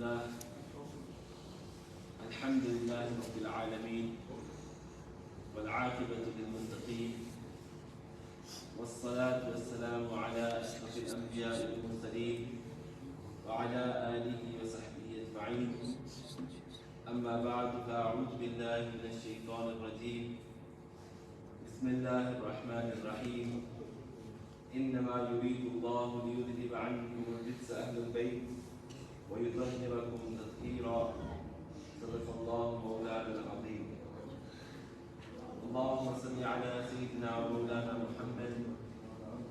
Bismillah. Alhamdulillah Rabbil Alameen. والعاقبة للمتقين والصلاة والسلام على أشرف الأنبياء والمرسلين وعلى آله وصحبه أجمعين. أما بعد فأعوذ بالله من الشيطان الرجيم. بسم الله الرحمن الرحيم. إنما يريد الله ليذهب عنكم الرجس أهل البيت ويطهركم تطهيرا. صدق الله مولانا العظيم. اللهم صل على سيدنا ومولانا محمد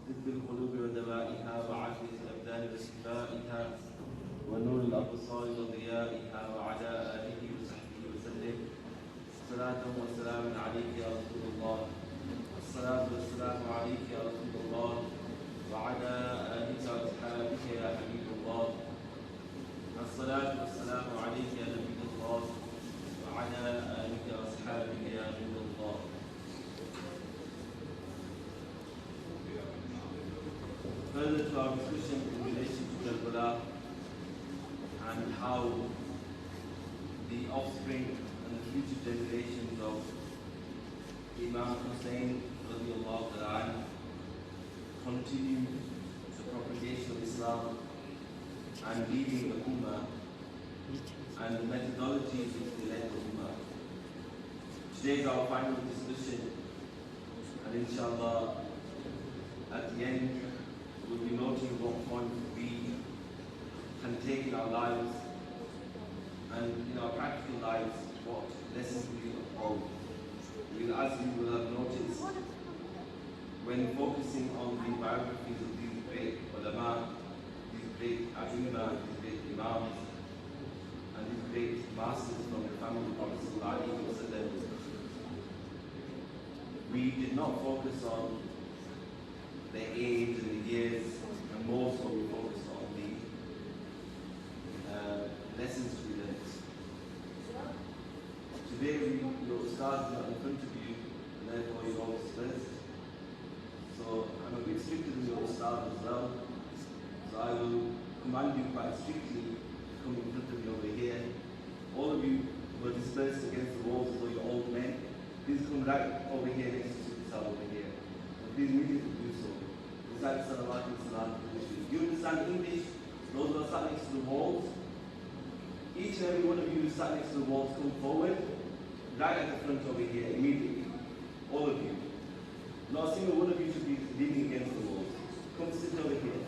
طب القلوب ودوائها وعافية الأبدان وشفائها ونور الأبصار وضيائها وعلى آله وصحبه وسلم. صلاة وسلام عليك يا رسول الله. الصلاة والسلام عليك يا رسول الله وعلى آلك وأصحابك يا حبيب الله. الصلاة والسلام عليك يا نبي الله وعلى آلك وأصحابك يا نور الله. Further to our discussion in relation to JUMMU'AH and how the offspring and the future generations of Imam Hussayn radiyaAllaahu continue the propagation of Islam and leading the Ummah and the methodologies which they led the Ummah. Today is our final discussion, and inshallah at the end we'll be noting what point we can take in our lives and in our practical lives what lessons we can uphold. As you will have noticed, when focusing on the biographies of these great ulama, these great a'imma, these great imams, and these great masters from the family of Prophet ﷺ, we did not focus on their age and the years, and more so we focused on the lessons to be learned. Today your ustad is not in front of you, and therefore you're all dispersed. So I'm a bit stricter than your ustad as well. So I will command you quite strictly to come in front of me over here. All of you who are dispersed against the walls, so you're old men, please come right over here next to Sukhsar over here. And please immediately do so. Recite salawat and salam. You understand English? Those who are sat next to the walls, each and every one of you who sat next to the walls, come forward, right at the front over here, immediately. All of you. Not a single one of you should be leaning against the walls. Come sit over here.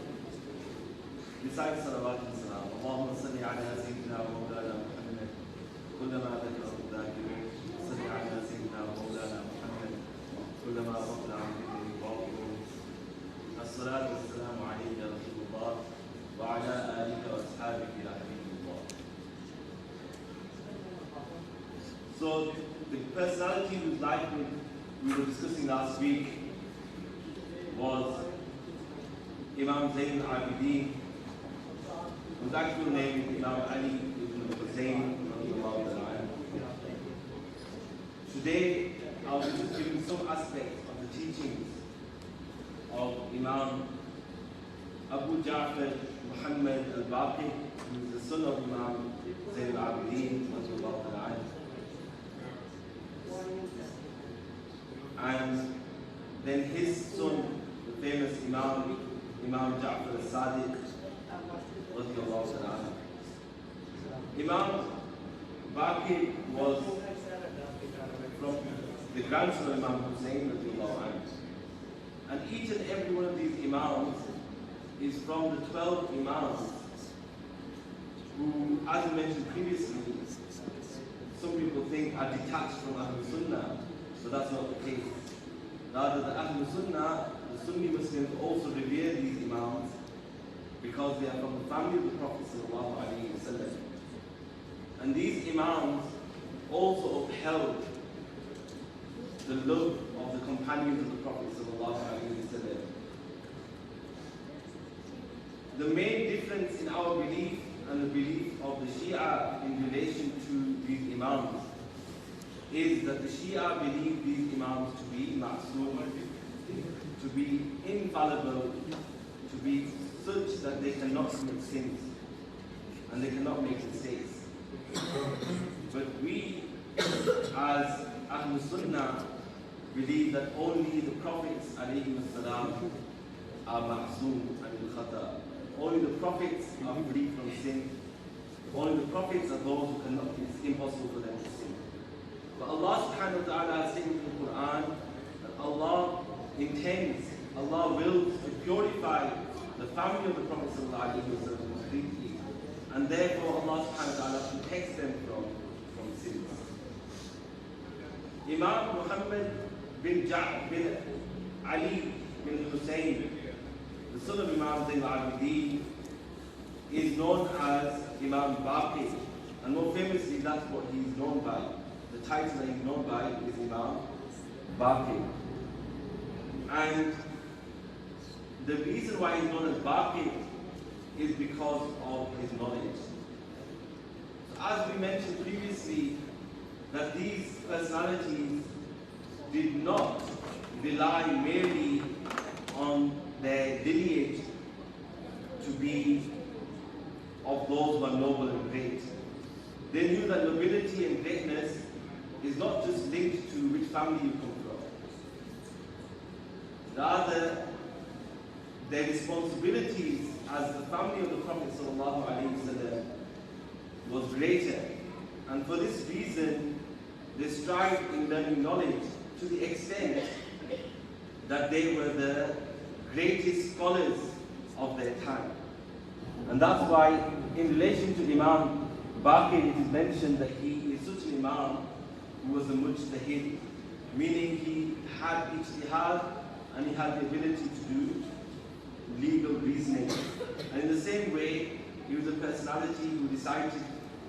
Recite salawat and salam. Allahumma salli ala sayyidina wa mawlana Muhammad. كلما ذكره الذاكرون صل على سيدنا ومولانا محمد كلما غفل عن ذكره الغافلون. الصلاة والسلام عليك يا رسول الله وعلى آلك وأصحابك يا حبيب الله. So the personality whose life we were discussing last week was Imam Zayn al-Abidin, whose actual name is Imam Ali ibn Hussayn. Today I will just give you some aspects of the teachings of Imam Abu Ja'far Muhammad al-Baqir, who is the son of Imam Zayn al-Abidin. And then his son, the famous Imam Ja'far al-Sadiq. Imam Baqir was from the grandson of Imam Hussayn, and each and every one of these Imams is from the 12 Imams who, as I mentioned previously, some people think are detached from Ahlul Sunnah, but that's not the case. Rather, the Ahlul Sunnah, the Sunni Muslims, also revere these Imams because they are from the family of the Prophet ﷺ. And these Imams also upheld the love of the companions of the Prophet ﷺ. The main difference in our belief and the belief of the Shia in relation to these Imams is that the Shia believe these Imams to be ma'soom, to be infallible, to be such that they cannot commit sins. and they cannot make mistakes. But we, as Ahlul Sunnah, believe that only the Prophets ﷺ are ma'zoom and khata. Only the Prophets are free from sin. Only the Prophets are those who cannot, it's impossible for them to sin. But Allah subhanahu wa ta'ala has said in the Quran that Allah intends, Allah wills to purify the family of the Prophet ﷺ completely. And therefore Allah subhanahu wa ta'ala protects them from sins. Imam Muhammad bin Ali bin Hussayn, the son of Imam Zayn al-Abidin, is known as Imam Baqir, and more famously that's what he is known by. The title that he is known by is Imam Baqir. And the reason why he is known as Baqir is because of his knowledge. So as we mentioned previously, that these personalities did not rely merely on their lineage to be of those who are noble and great. They knew that nobility and greatness is not just linked to which family you come from. Rather, their responsibilities as the family of the Prophet ﷺ was greater. And for this reason, they strived in learning knowledge to the extent that they were the greatest scholars of their time. And that's why in relation to Imam Baqir, it is mentioned that he is such an Imam who was a mujtahid, meaning he had ijtihad and he had the ability to do legal reasoning. And in the same way, he was a personality who recited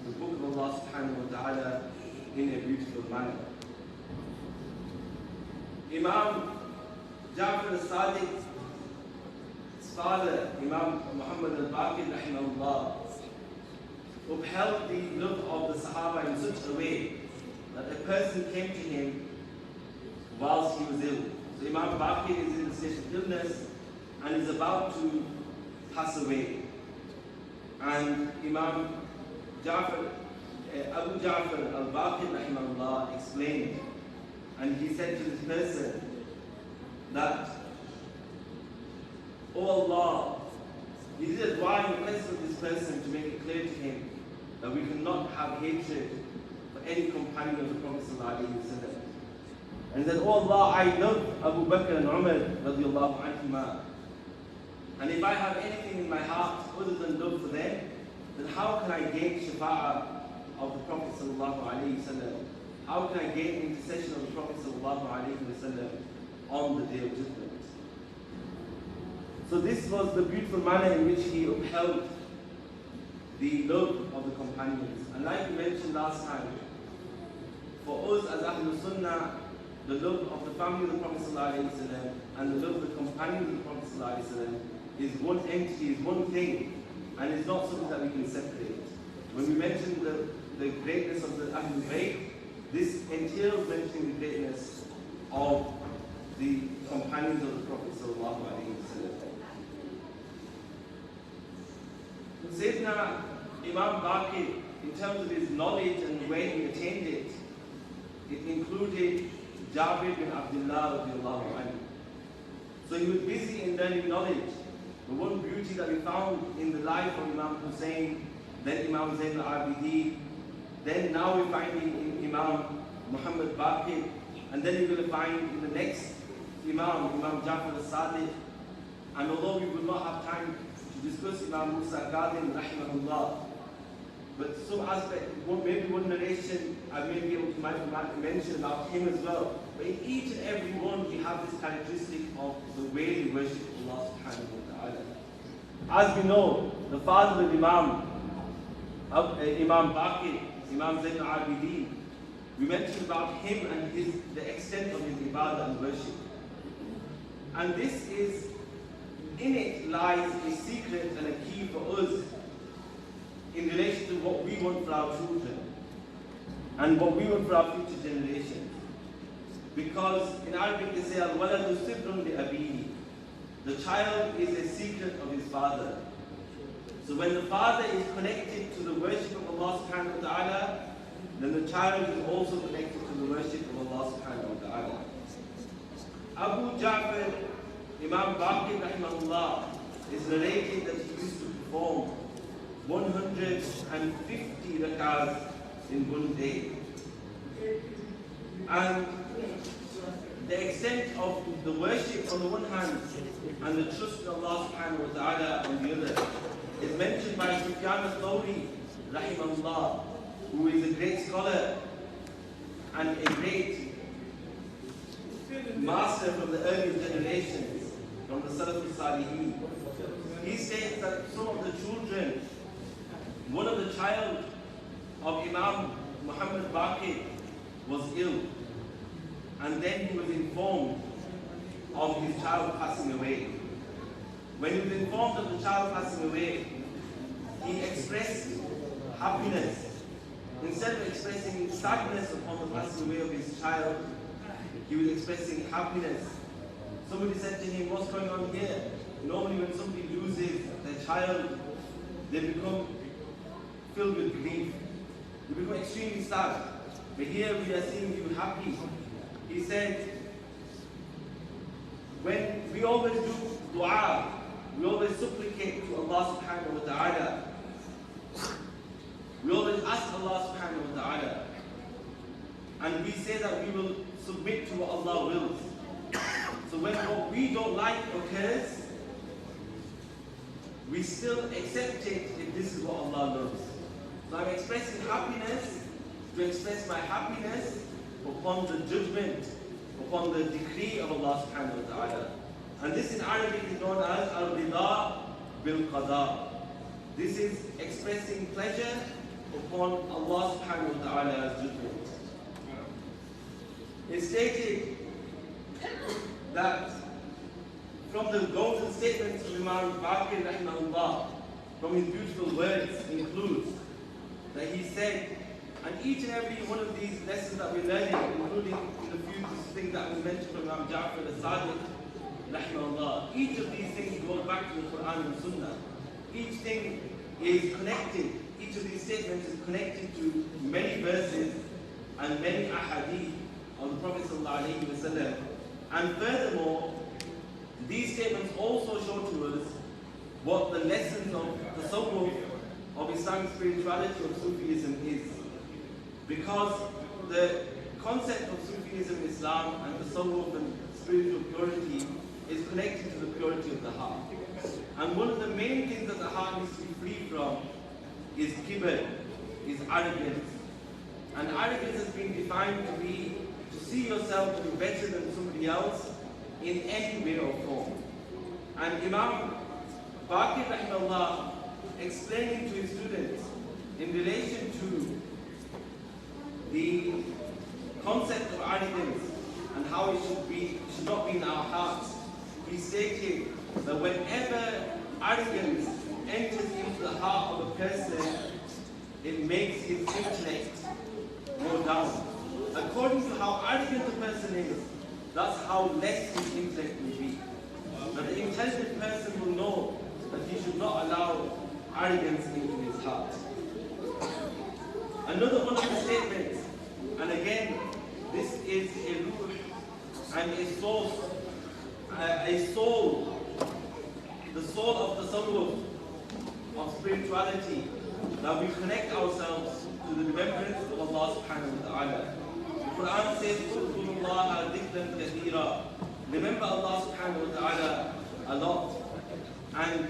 the book of Allah subhanahu wa ta'ala in a beautiful manner. Imam Ja'far al-Sadiq's father, Imam Muhammad al-Baqir rahimahullah, upheld the love of the Sahaba in such a way that a person came to him whilst he was ill. So Imam Baqir is in a state of illness and is about to pass away. And Imam Abu Ja'far al-Baqir rahimahullah explained, and he said to this person that, "Oh Allah," he did a dua in the presence of this person to make it clear to him that we cannot have hatred for any companion of the Prophet ﷺ. And he said, "Oh Allah, I love Abu Bakr and Umar radiyaAllaahu anhuma. And if I have anything in my heart other than love for them, then how can I gain shafa'ah of the Prophet ﷺ? How can I gain intercession of the Prophet ﷺ on the Day of Judgment?" So this was the beautiful manner in which he upheld the love of the companions. And like we mentioned last time, for us as Ahlul Sunnah, the love of the family of the Prophet ﷺ and the love of the companions of the Prophet ﷺ is one entity, is one thing, and it's not something that we can separate. When we mention the greatness of the Ahlul Bayt, this entails mentioning the greatness of the companions of the Prophet ﷺ. Sayyidina Imam Baqir, in terms of his knowledge and where he attained it, it included Jabir bin Abdullah radiallahu anhu. So he was busy in learning knowledge. The one beauty that we found in the life of Imam Hussayn, then Imam Zayn al-Abidin, then now we find it in Imam Muhammad Baqir, and then you're going to find in the next Imam Ja'far al-Sadiq. And although we will not have time to discuss Imam Musa Qadim rahimahullah, but some aspect, maybe one narration I may be able to mention about him as well. But in each and every one we have this characteristic of the way we worship Allah subhanahu wa ta'ala. As we know, the father of Imam Baqir, Imam Zayn al-Abidin, we mentioned about him and the extent of his ibadah and worship. And this is, in it lies a secret and a key for us in relation to what we want for our children and what we want for our future generations. Because in Arabic they say, "Al-waladu sirrun li abihi." The child is a secret of his father. So when the father is connected to the worship of Allah subhanahu wa ta'ala, then the child is also connected to the worship of Allah subhanahu wa ta'ala. Abu Ja'far, Imam Baqir rahimahullah, is narrating that he used to perform 150 rak'ahs in one day. And the extent of the worship on the one hand and the trust in Allah subhanahu wa ta'ala on the other is mentioned by Sufyan al-Thawri rahimahullah, who is a great scholar and a great master from the early generations, from the Salaf al-Salihin. He states that some of the children, one of the child of Imam Muhammad Baqir was ill, and then he was informed of his child passing away. When he was informed of the child passing away, he expressed happiness. Instead of expressing sadness upon the passing away of his child, he was expressing happiness. Somebody said to him, "What's going on here?" Normally when somebody loses their child, they become filled with grief. They become extremely sad. But here we are seeing you happy. He said, when we always do dua, we always supplicate to Allah subhanahu wa ta'ala. We always ask Allah subhanahu wa ta'ala. And we say that we will submit to what Allah wills. So when what we don't like occurs, we still accept it if this is what Allah loves. So I'm expressing happiness to express my happiness upon the judgment, upon the decree of Allah subhanahu wa ta'ala. And this in Arabic is known as al-rida bil-qada. This is expressing pleasure upon Allah subhanahu wa ta'ala's judgment. It's stated that from the golden statements of Imam Baqir rahimahullah, from his beautiful words includes that he said, and each and every one of these lessons that we're learning, including the few things that we mentioned from Imam Ja'far al-Sadiq rahimahullah, each of these things goes back to the Quran and Sunnah. Each thing is connected, each of these statements is connected to many verses and many ahadith of the Prophet ﷺ. And furthermore, these statements also show to us what the lessons of the tasawwuf of Islamic spirituality of Sufism is. Because the concept of Sufism, Islam, and tasawwuf and spiritual purity is connected to the purity of the heart. And one of the main things that the heart needs to be free from is kibr, is arrogance. And arrogance has been defined to be to see yourself to be better than somebody else in any way or form. And Imam Baqir rahimahullah, explaining to his students in relation to the concept of arrogance and how it should not be in our hearts, he stated that whenever arrogance enters into the heart of a person, it makes his intellect go down. According to how arrogant a person is, that's how less his intellect will be. But the intelligent person will know that he should not allow arrogance into his heart. Another one of the statements, and again, this is a ruh and a soul, the soul of the tasawwuf of spirituality, that we connect ourselves to the remembrance of Allah subhanahu wa ta'ala. The Quran says, "Udhkurullaha dhikran kathira." Remember Allah subhanahu wa ta'ala a lot. And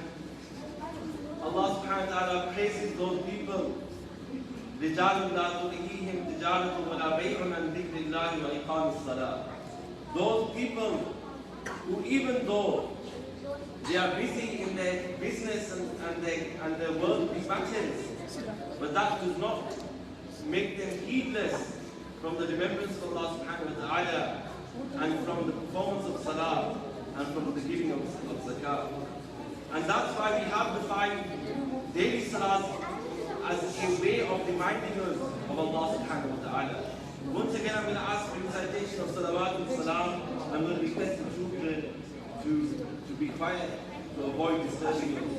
Allah subhanahu wa ta'ala praises those people. رِجَالٌ لَا تُلْهِيهِمْ تِجَارَةٌ وَلَا بَيْعٌ عَنْ ذِكْرِ اللَّهِ وَإِقَامِ الصَّلَاةِ. Those people who, even though they are busy in their business and their worldly matters, but that does not make them heedless from the remembrance of Allah subhanahu wa ta'ala and from the performance of salah and from the giving of zakah. And that's why we have the 5 daily salahs as a way of reminding us of Allah subhanahu wa ta'ala. Once again, I'm going to ask for recitation of salawat and salam. I'm going to request the children to be quiet, to avoid disturbing us.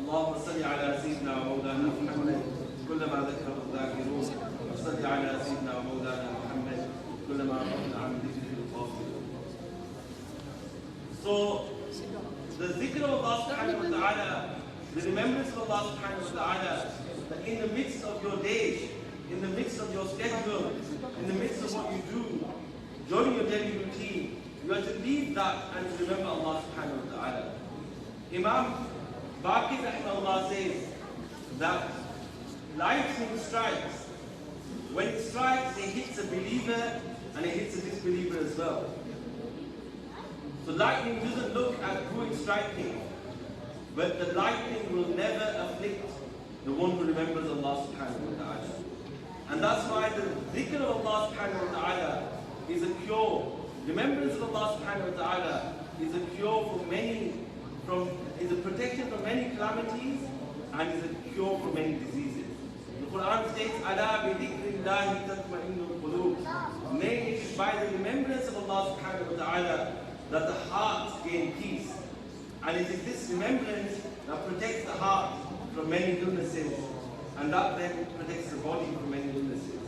اللهم صل على سيدنا ومولانا محمد كلما ذكره الذاكرون وصل على سيدنا ومولانا محمد كلما غفل عن ذكره الغافلون. So the zikr of Allah subhanahu wa ta'ala, the remembrance of Allah subhanahu wa ta'ala, that in the midst of your day, in the midst of your schedule, in the midst of what you do, during your daily routine, you have to leave that and to remember Allah subhanahu wa ta'ala. Imam Baqir rahimahullah says that lightning strikes. When it strikes, it hits a believer and it hits a disbeliever as well. So lightning doesn't look at who it's striking, but the lightning will never afflict the one who remembers Allah subhanahu wa ta'ala. And that's why the dhikr of Allah subhanahu wa ta'ala is a cure. Remembrance of Allah subhanahu wa ta'ala is a cure for is a protection from many calamities and is a cure for many diseases. The Quran states, "Ala bi dhikrillahi tatma'innul qulub." Nay, it is by the remembrance of Allah subhanahu wa ta'ala that the hearts gain peace. And it is this remembrance that protects the heart from many illnesses, and that then protects the body from many illnesses.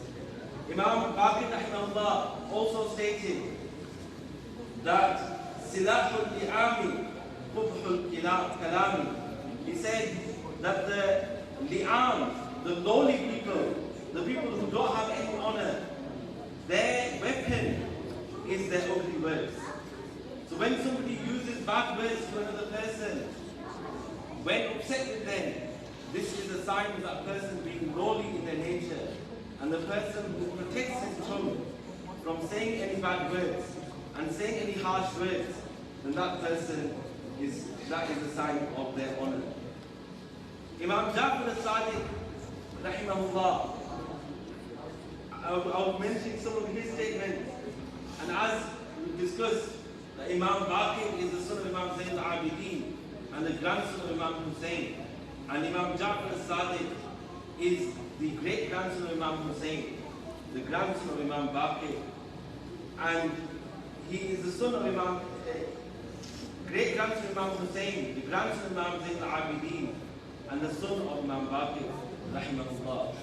Imam Baqir rahimahullah also stated that silahul li'ami qubhul kalami. He said that the li'am, the lowly people, the people who don't have any honor, their weapon is their ugly words. So when somebody uses bad words to another person, when upset with them, this is a sign of that person being lowly in their nature. And the person who protects his tongue from saying any bad words and saying any harsh words, then that person is a sign of their honor. Imam Jafar al-Sadiq, rahimahullah, I was mentioning some of his statements, and as we discussed, that Imam Baqir is the son of Imam Zayn al-Abidin and the grandson of Imam Hussayn, and Imam Jafar al-Sadiq is the great-grandson of Imam Hussayn, the grandson of Imam Baqir, and he is the son of Imam, great-grandson of Imam Hussayn, the grandson of Imam Zayn al-Abidin, and the son of Imam Baqir, rahimahullah.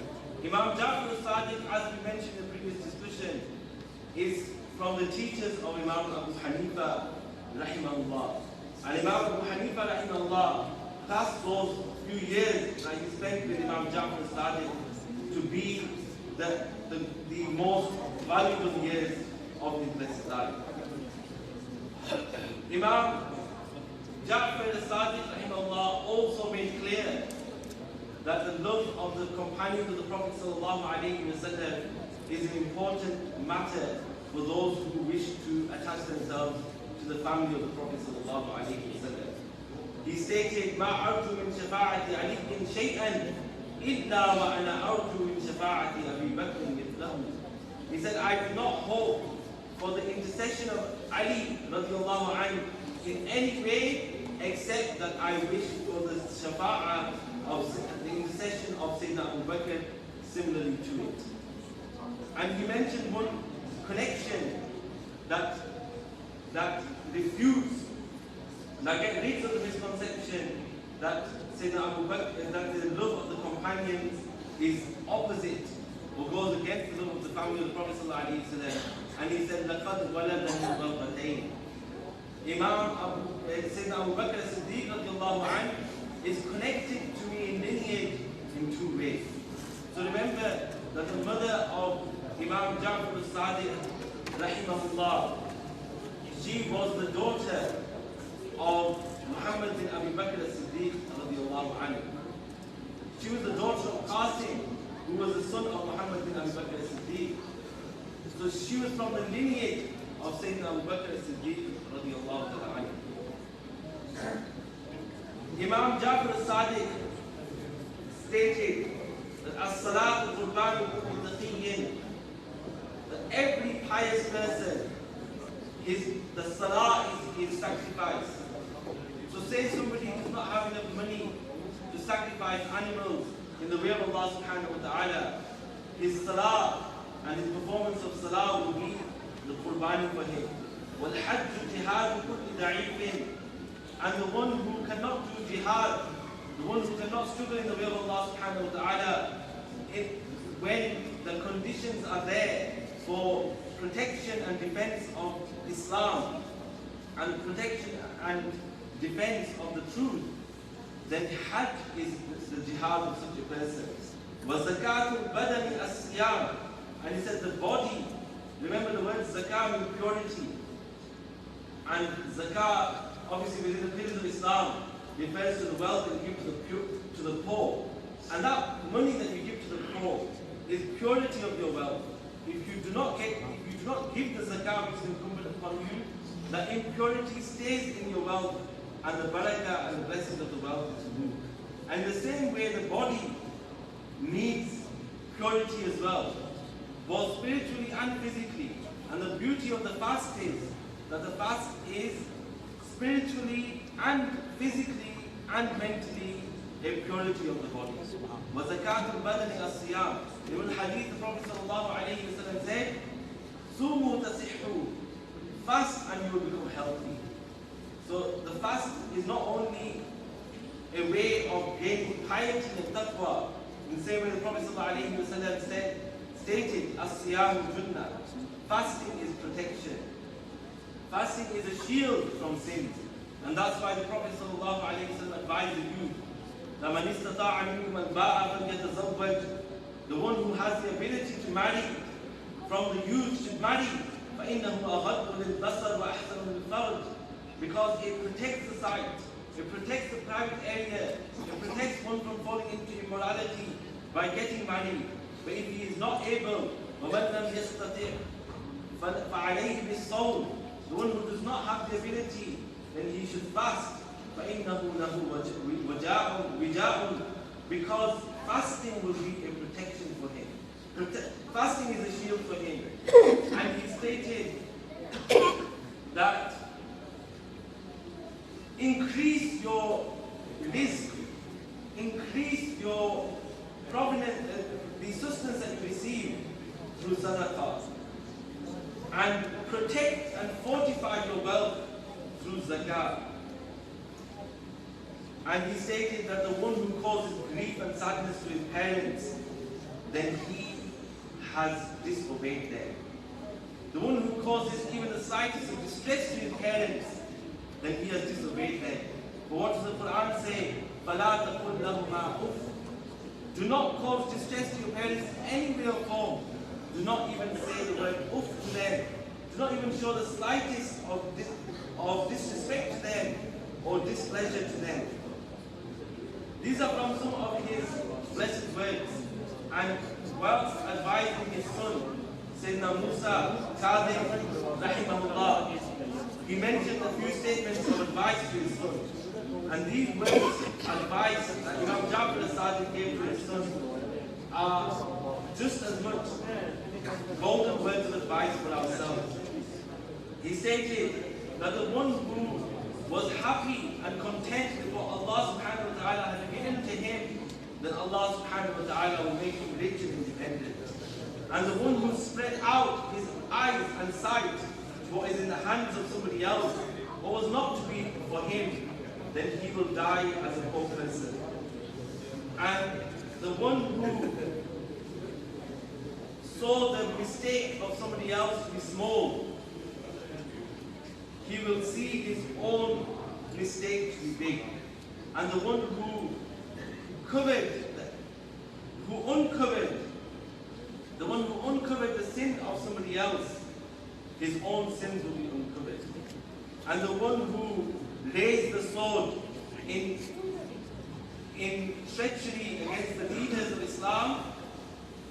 Imam Jafar al-Sadiq, as we mentioned in the previous discussion, is from the teachers of Imam Abu Hanifa, rahimahullah. And Imam Abu Hanifa, rahimahullah, passed those few years that he spent with Imam Jafar al-Sadiq to be the most valuable years of his blessed life. Imam Jafar al-Sadiq, rahimahullah, also made clear that the love of the companions of the Prophet ﷺ is an important matter for those who wish to attach themselves to the family of the Prophet ﷺ. He stated, "Ma arju min shafa'ati aliyin shay'an illa wa ana arju min shafa'ati Abi Bakr mithlahu." He said, "I do not hope for the intercession of Ali radiyaAllaahu anhu in any way except that I wish for the shafa'ah of the intercession of Sayyidina Abu Bakr similarly to it." And he mentioned one connection that refutes, that gets rid of the misconception that Sayyidina Abu Bakr, that the love of the companions is opposite or goes against the love of the family of the Prophet ﷺ. And he said, لَقَدْ وَلَدَنِي ضَرْبَتَيْنِ. Sayyidina Abu Bakr as-Siddiq radiallahu anhu is connected to me in lineage in two ways. So remember that the mother of Imam Jafar al-Sadiq, rahimahullah, she was the daughter of Muhammad bin Abi Bakr as-Siddiq radiallahu anhu. She was the daughter of Qasim, who was the son of Muhammad bin Abi Bakr as-Siddiq. So she was from the lineage of Sayyidina Abu Bakr as-Siddiq radiallahu anhu. Imam Jafar al-Sadiq stated that as-salatu qurbanu kulli taqiyyin, that every pious person, the salah is sacrifice. So say somebody does not have enough money to sacrifice animals in the way of Allah subhanahu wa ta'ala, his salah and his performance of salah will be the qurbani for him. وَالْحَجُّ جِهَادُ كُلِّ ضَعِيفٍ. And the one who cannot do jihad, the one one who cannot struggle in the way of Allah subhanahu wa ta'ala, when the conditions are there for protection and defense of Islam and protection and defense of the truth, then Hajj is the jihad of such a person. وَزَكَاةُ الْبَدَنِ الصِّيَامِ. And he said the body, remember the word zakah means purity. And zakah, obviously within the pillars of Islam, refers to the wealth that you give to the poor. And that money that you give to the poor is purity of your wealth. If you do not give the zakah which is incumbent upon you, the impurity stays in your wealth, and the barakah and the blessings of the wealth is removed. And in the same way, the body needs purity as well, both spiritually and physically. And the beauty of the fast is that the fast is spiritually and physically and mentally a purity of the body. وَزَكَاةُ الْبَدَنِ الصِّيَامِ. In the hadith, the Prophet ﷺ said, "Sumu tasihhu." Fast and you will become healthy. So the fast is not only a way of gaining piety and taqwa. In the same way the Prophet ﷺ stated, "As-siyamu junnah." Fasting is protection. Fasting is a shield from sins. And that's why the Prophet ﷺ advised the youth that مَنِ اسْتَطَاعَ مِنْكُمْ الْبَاءَ فَلْيَتَزَوَّجْ. The one who has the ability to marry from the youth should marry. فَإِنَّهُ أَغَضُّ لِلْبَصَرِ وَأَحْسَنُ لِلْفَرْجِ. Because it protects the sight, it protects the private area, it protects one from falling into immorality by getting married. But if he is not able, وَمَنْ لَمْ يَسْتَطِعْ فَعَلَيْهِ بِالصَّوْمِ. The one who does not have the ability, then he should fast. فَإِنَّهُ لَهُ وِجَاءٌ. Because fasting will be a protection for him. Fasting is a shield for him. And he stated that increase your rizq, increase your provenance, the sustenance that you receive through sadaqah, and protect and fortify your wealth through zakah. And he stated that the one who causes grief and sadness to his parents, then he has disobeyed them. The one who causes even the slightest of distress to his parents, then he has disobeyed them. But what does the Quran say? فَلَا تَقُلْ لَهُمَا أُفٍّ. Do not cause distress to your parents in any way or form. Do not even say the word uff to them. Do not even show the slightest of disrespect to them or displeasure to them. These are from some of his blessed words. And whilst advising his son, Sayyidina Musa Kadhim, rahimahullah, he mentioned a few statements of advice to his son. And these words of advice that Imam Ja'far al-Sadiq gave to his son are just as much golden words of advice for ourselves. He stated that the one who was happy and content with what Allah subhanahu wa ta'ala had given to him, then Allah subhanahu wa ta'ala will make him rich and independent. And the one who spread out his eyes and sight to what is in the hands of somebody else, what was not to be for him, then he will die as a poor person. And the one who saw the mistake of somebody else to be small, he will see his own mistake to be big. And the one who uncovered the sin of somebody else, his own sins will be uncovered. And the one who raised the sword in treachery against the leaders of Islam,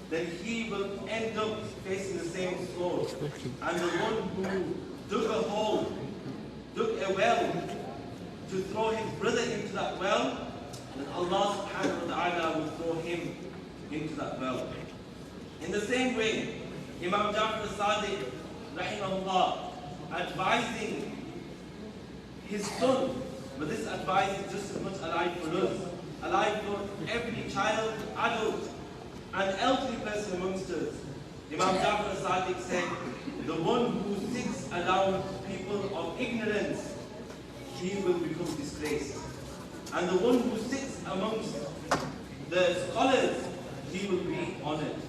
then he will end up facing the same sword. And the one who dug a hole, dug a well to throw his brother into that well, then Allah subhanahu wa ta'ala will throw him into that well. In the same way, Imam Ja'far al-Sadiq, rahimahullah, advising his son, but this advice is just as much alive for us, alive for every child, adult, and elderly person amongst us. Imam Ja'far al-Sadiq said, the one who sits around people of ignorance, he will become disgraced. And the one who sits amongst the scholars, he will be honored.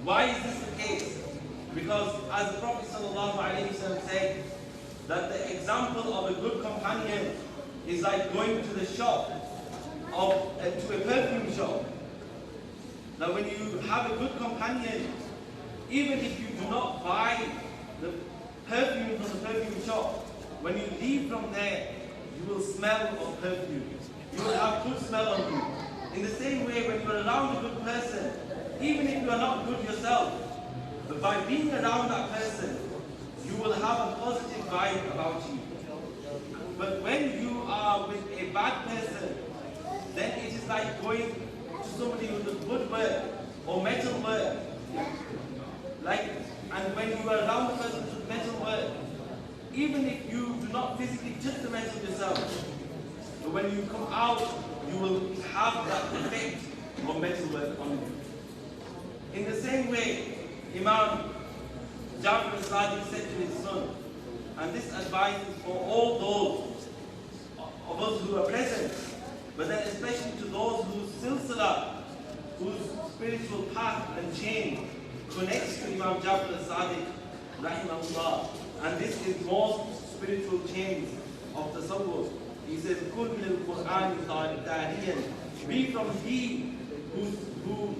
Why is this the case? Because as the Prophet ﷺ said, that the example of a good companion is like going to the shop, to a perfume shop. Now when you have a good companion, even if you do not buy the perfume from the perfume shop, when you leave from there, you will smell of perfume. You will have good smell on you. In the same way, when you are around a good person, even if you are not good yourself, but by being around that person, you will have a positive vibe about you. But when you are with a bad person, then it is like going to somebody with a woodwork or metal work. And when you are around the person with metal work, even if you do not physically touch the metal yourself, but when you come out, you will have that effect of metal work on you. In the same way, Imam Jafar al-Sadiq said to his son, and this advice is for all those of us who are present, but then especially to those whose silsila, whose spiritual path and chain connects to Imam Jafar al-Sadiq, rahimahullah, and this is most spiritual chains of tasawwuf. He says, "Kul min al-Qur'an tariyan." Be from he who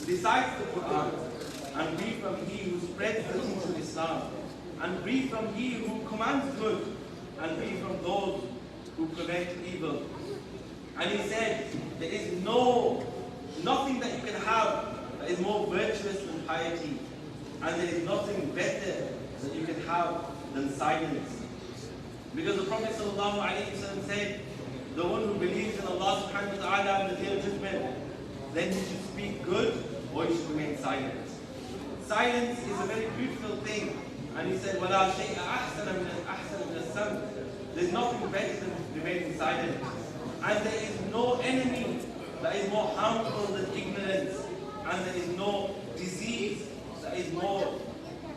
recites the Quran, and be from he who spreads the teaching of Islam, and be from he who commands good, and be from those who prevent evil. And he said, there is nothing that you can have that is more virtuous than piety, and there is nothing better that you can have than silence. Because the Prophet ﷺ said, the one who believes in Allah subhanahu wa ta'ala and the day of judgment, then he should speak good or he should remain silent. Silence is a very beautiful thing. And he said, وَلَا شَيْءَ أَحْسَنَ مِنَ السَّمْتِ. There's nothing better than remaining silent. And there is no enemy that is more harmful than ignorance. And there is no disease that is more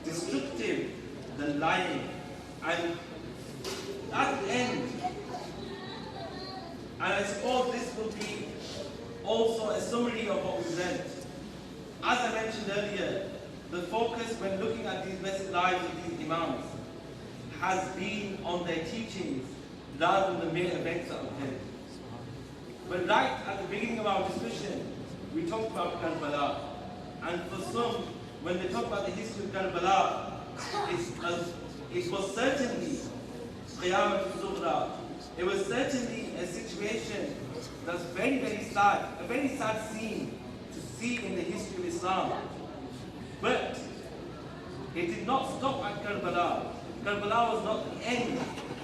destructive than lying. And at the end, and I suppose this will be also a summary of what we learned. As I mentioned earlier, the focus when looking at these blessed lives of these Imams has been on their teachings rather than the mere events that occurred. But right at the beginning of our discussion, we talked about Karbala. And for some, when they talk about the history of Karbala, it was certainly Qiyamat al-Zuhra. It was certainly a situation that's very, very sad, a very sad scene to see in the history of Islam. But it did not stop at Karbala. Karbala was not the end.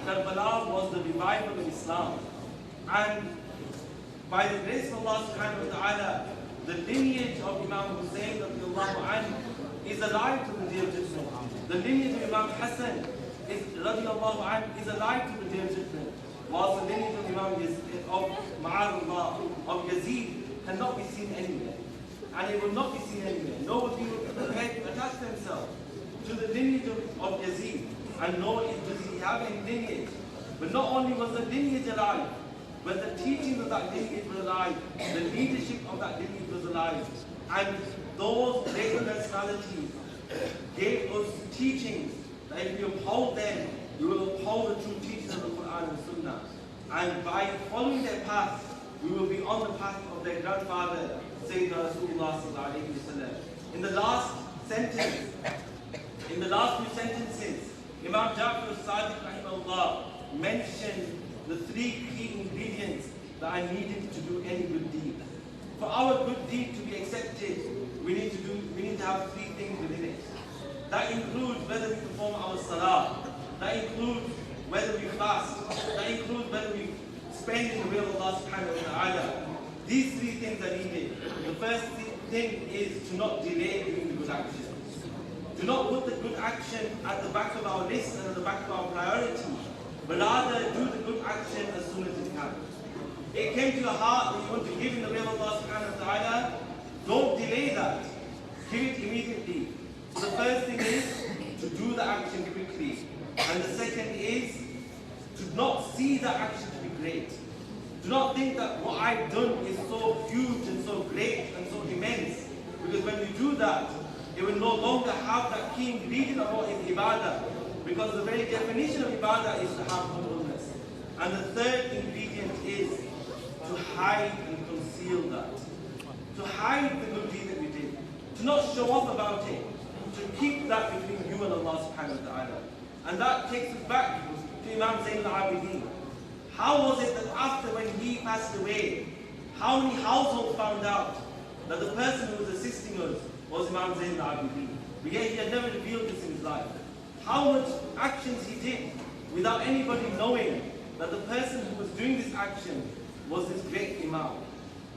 Karbala was the revival of Islam. And by the grace of Allah subhanahu wa ta'ala, the lineage of Imam Hussayn radiyaAllaahu anhu is alive to the day of judgment. The lineage of Imam Hassan radiyaAllaahu anhu is alive to the day of judgment. Whilst the lineage of Martyrdom, of Yazid, cannot be seen anywhere. And it will not be seen anywhere. Nobody will be prepared to attach themselves to the lineage of Yazid, and nor does he have any lineage. But not only was the lineage alive, but the teachings of that lineage were alive, the leadership of that lineage was alive. And those great personalities gave us teachings that if we uphold them, we will uphold the true teachings of the Quran and Sunnah. And by following their path, we will be on the path of their grandfather, Sayyidina Rasulullah sallallahu alayhi wa sallam. In the last sentence, in the last few sentences, Imam Jafar al-Sadiq rahimahullah mentioned the three key ingredients that are needed to do any good deed. For our good deed to be accepted, we need to have three things within it. That includes whether we perform our salah, that includes whether we fast, that includes whether we spend in the will of Allah subhanahu wa ta'ala. These three things are needed. The first thing is to not delay doing the good action. Do not put the good action at the back of our list and at the back of our priority, but rather do the good action as soon as it can. It came to your heart that you want to give in the will of Allah subhanahu wa ta'ala, don't delay that. Give it immediately. So the first thing is to do the action quickly. And the second is to not see the action to be great. Do not think that what I've done is so huge and so great and so immense. Because when you do that, it will no longer have that key ingredient of what is ibadah. Because the very definition of ibadah is to have humbleness. And the third ingredient is to hide and conceal that. To hide the good deed that we did. To not show off about it. To keep that between you and Allah subhanahu wa ta'ala. And that takes us back to Imam Zayn al-Abidin. How was it that after when he passed away, how many households found out that the person who was assisting us was Imam Zayn al-Abidin? But yet he had never revealed this in his life. How much actions he did without anybody knowing that the person who was doing this action was this great Imam.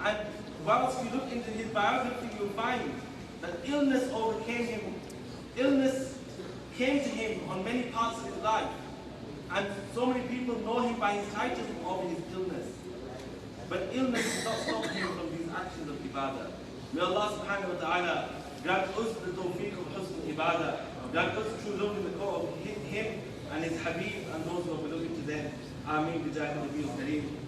And whilst you look into his biography, you'll find that illness overcame him. Illness came to him on many parts of his life. And so many people know him by his title of his illness. But illness did not stop him from these actions of ibadah. May Allah subhanahu wa ta'ala grant us the tawfiq of husn ibadah. Grant us true love in the core of him and his Habib and those who are beloved to them. Ameen. Bijah Nabi al-Kareem.